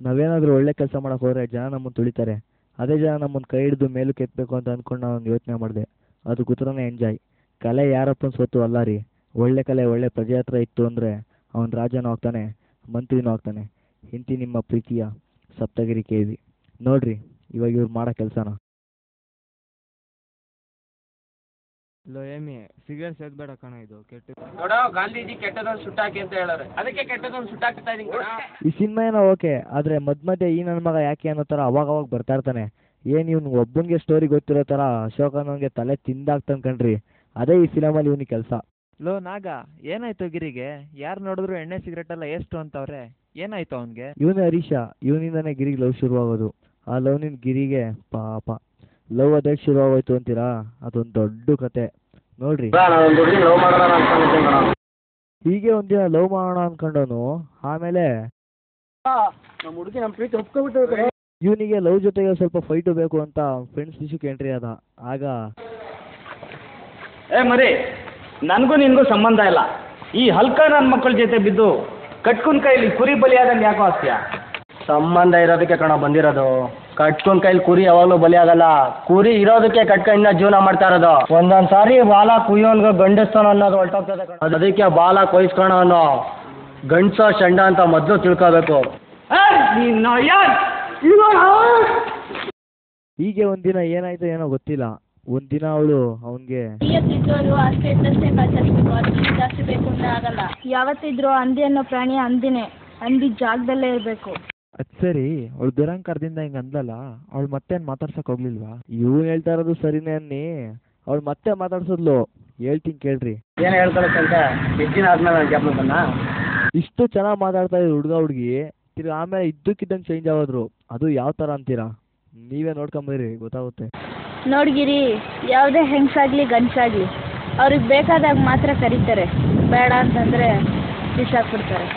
ನಾವೇನಾದರೂ ಒಳ್ಳೆ ಕೆಲಸ ಮಾಡಕ್ಕೆ ಹೋದರೆ ಜನ ನಮ್ಮನ್ನು ತುಳಿತಾರೆ. ಅದೇ ಜನ ನಮ್ಮನ್ನು ಕೈ ಹಿಡಿದು ಮೇಲಕ್ಕೆ ಎತ್ತಬೇಕು ಅಂತ ಅಂದ್ಕೊಂಡು ನಾನು ಯೋಚನೆ ಮಾಡಿದೆ. ಅದು ಕುತೂಹಲನೇ ಎಂಜಾಯ್. ಕಲೆ ಯಾರಪ್ಪನ ಸ್ವತ್ತು ಅಲ್ಲ ರೀ. ಒಳ್ಳೆ ಕಲೆ ಒಳ್ಳೆ ಪ್ರಜೆ ಹತ್ರ ಇತ್ತು ಅಂದರೆ ಅವನು ರಾಜನೂ ಆಗ್ತಾನೆ, ಮಂತ್ರಿನೂ ಆಗ್ತಾನೆ. ಇಂತಿ ನಿಮ್ಮ ಪ್ರೀತಿಯ ಸಪ್ತಗಿರಿ KV. ನೋಡ್ರಿ ಇವಾಗ ಇವ್ರು ಮಾಡೋ ಕೆಲಸನ. ಲೋ ಏಮಿ, ಸಿಗರೇಟ್ ಸೇದ್ಬೇಡ ಕಣ, ಇದು ಕೆಟ್ಟ. ನೋಡೋ, ಗಾಂಧೀಜಿ ಕೆಟ್ಟದೊಂದು ಸುಟ್ಟಾಕಿ ಅಂತ ಹೇಳೋರೆ, ಅದಕ್ಕೆ ಕೆಟ್ಟದೊಂದು ಸುಟ್ಟಾಕ್ತಾ ಇದೀನಿ ಕಣ. ಈ ಸಿನಿಮಾ ಏನೋ ಓಕೆ, ಆದರೆ ಮಧ್ಯೆ ಈ ನನ್ನ ಮಗ ಯಾಕೆ ಅನ್ನೋ ಥರ ಅವಾಗ ಬರ್ತಾ ಇರ್ತಾನೆ. ಏನು ಇವ್ನು ಒಬ್ಬನಿಗೆ ಸ್ಟೋರಿ ಗೊತ್ತಿರೋ ಥರ ಅಶೋಕನವನಿಗೆ ತಲೆ ತಿಂದಾಗ್ತಾನೆ ಕಣ್ರಿ. ಅದೇ ಈ ಫಿಲಮಲ್ಲಿ ಇವನಿಗೆ ಕೆಲಸ. ಲೋ ನಾಗ, ಏನಾಯ್ತು ಗಿರಿಗೆ? ಯಾರು ನೋಡಿದ್ರು ಎಣ್ಣೆ ಸಿಗರೇಟ್ ಎಲ್ಲ ಎಷ್ಟು ಅಂತವ್ರೆ, ಏನಾಯ್ತು ಅವನಿಗೆ? ಇವನೇ ಹರೀಶ. ಇವನಿಂದನೇ ಗಿರಿಗೆ ಲವ್ ಶುರುವಾಗೋದು. ಆ ಲವ್ನಿಂದ ಗಿರಿಗೆ ಪಾಪ ಲವ್ ಅದೇ ಶುರುವಾಗೋಯ್ತು ಅಂತೀರಾ? ಅದೊಂದು ದೊಡ್ಡ ಕತೆ ನೋಡ್ರಿ. ಹೀಗೆ ಒಂದಿನ ಲವ್ ಮಾಡೋಣ ಅನ್ಕೊಂಡವನು ಆಮೇಲೆ ಇವನಿಗೆ ಲವ್ ಜೊತೆಗೆ ಸ್ವಲ್ಪ ಫೈಟು ಬೇಕು ಅಂತ ಫ್ರೆಂಡ್ಸ್ ವಿಷಯಕ್ಕೆ ಎಂಟ್ರಿ ಆದ. ಆಗ ಮರಿ, ನನಗೂ ನಿನಗೂ ಸಂಬಂಧ ಇಲ್ಲ. ಈ ಹಲ್ಕ ನನ್ನ ಮಕ್ಕಳ ಜೊತೆ ಬಿದ್ದು ಕಟ್ಕೊಂಡ್ ಕೈಲಿ ಕುರಿ ಬಲಿಯಾದಂಗೆ ಯಾಕೋ ಆಗ್ತೀಯ? ಸಂಬಂಧ ಇರೋದಕ್ಕೆ ಕಣ ಬಂದಿರೋದು. ಕಟ್ಕೊಂಡ್ ಕೈಲಿ ಕುರಿ ಯಾವಾಗಲೂ ಬಲಿ ಆಗಲ್ಲ. ಕುರಿ ಇರೋದಕ್ಕೆ ಕಟ್ಕೊಂಡ ಜೀವನ ಮಾಡ್ತಾ ಇರೋದು. ಒಂದೊಂದ್ ಸಾರಿ ಬಾಲ ಕುಯ್ಯೋನ್ಗ ಗಂಡಸ್ತಾನ ಅನ್ನೋದು ಹೊರಟೋಗ್ತದೆ ಕಣ. ಅದಕ್ಕೆ ಬಾಲ ಕೊಯ್ಸ್ಕೊಳ ಅನ್ನೋ ಗಂಡ್ಸ ಶಂಡ ಅಂತ ಮೊದಲು ತಿಳ್ಕೋಬೇಕು. ಹೀಗೆ ಒಂದಿನ ಏನಾಯ್ತು ಏನೋ ಗೊತ್ತಿಲ್ಲ. ಒಂದಿನ ಅವಳು ಅವನಿಗೆ ಯಾವತ್ತಿದ್ರು ಹಂದಿ ಅನ್ನೋ ಪ್ರಾಣಿ ಹಂದಿನೇ, ಹಂದಿ ಜಾಗದಲ್ಲೇ ಇರಬೇಕು. ಅದು ಸರಿ, ಅವಳು ದುರಂಕಾರದಿಂದ ಹಿಂಗೆ ಅಂದಲ್ಲ, ಅವಳು ಮತ್ತೇನು ಮಾತಾಡ್ಸಕ್ ಹೋಗ್ಲಿಲ್ವಾ? ಇವನು ಹೇಳ್ತಾ ಇರೋದು ಸರಿನೇ ಅನ್ನಿ. ಅವಳು ಮತ್ತೆ ಮಾತಾಡ್ಸೋದ್ಲು. ಹೇಳ್ತೀನಿ ಕೇಳ್ರಿ. ಏನು ಹೇಳ್ಕೊಳಕ್ಕಂತೆ ಹೆಚ್ಚಿನ ಆದ್ಮೇಲೆ ನಾನು ಜ್ಞಾಪನ ಬಂದ. ಇಷ್ಟು ಚೆನ್ನಾಗಿ ಮಾತಾಡ್ತಾ ಇದ್ರು ಹುಡುಗ ಹುಡುಗಿ, ತಿರ್ಗಿ ಆಮೇಲೆ ಇದ್ದಕ್ಕಿದ್ದಂಗೆ ಚೇಂಜ್ ಆಗೋದ್ರು. ಅದು ಯಾವ ಥರ ಅಂತೀರಾ? ನೀವೇ ನೋಡ್ಕೊಂಬರ್ರಿ, ಗೊತ್ತಾಗುತ್ತೆ. ನೋಡ್ಗಿರಿ, ಯಾವುದೇ ಹೆಂಗಸಾಗ್ಲಿ ಗಂಡಸಾಗ್ಲಿ ಅವ್ರಿಗೆ ಬೇಕಾದಾಗ ಮಾತ್ರ ಕರೀತಾರೆ, ಬೇಡ ಅಂತಂದರೆ ಬಿಸಾಕ್ಬಿಡ್ತಾರೆ.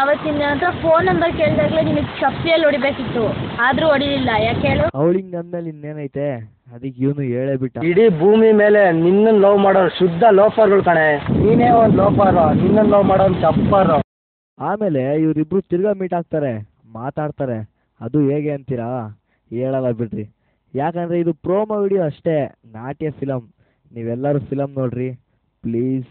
ಅವತ್ತಿನ ಹತ್ರ ಫೋನ್ ನಂಬರ್ ಕೇಳಿದಾಗಲೇ ನಿನಗೆ ಚಪ್ಪಲಿಯಲ್ಲಿ ಹೊಡಿಬೇಕಿತ್ತು, ಆದರೂ ಹೊಡಿಲಿಲ್ಲ. ಯಾಕೆ ಹೇಳು? ಅವಳಿಂಗ್ ಅಂದ್ಮೇಲೆ ಇನ್ನೇನೈತೆ? ಅದಕ್ಕೆ ಇವನು ಹೇಳೇ ಬಿಟ್ಟ. ಇಡೀ ಭೂಮಿ ಮೇಲೆ ನಿನ್ನನ್ನು ಲವ್ ಮಾಡೋರು ಶುದ್ಧ ಲೋಫರ್ಗಳು ಕಣೆ. ನೀನೇ ಒಂದು ಲೋಫರ್, ನಿನ್ನನ್ನು ಲವ್ ಮಾಡೋನು ಚಪ್ಪರು. ಆಮೇಲೆ ಇವರಿಬ್ರು ತಿರ್ಗಾ ಮೀಟ್ ಆಗ್ತಾರೆ, ಮಾತಾಡ್ತಾರೆ. ಅದು ಹೇಗೆ ಅಂತೀರಾ? ಹೇಳಲ್ಲ ಬಿಡ್ರಿ. ಯಾಕಂದರೆ ಇದು ಪ್ರೋಮೋ ವಿಡಿಯೋ ಅಷ್ಟೇ, ನಾಟ್ಯ ಫಿಲಮ್. ನೀವೆಲ್ಲರೂ ಫಿಲಮ್ ನೋಡ್ರಿ ಪ್ಲೀಸ್.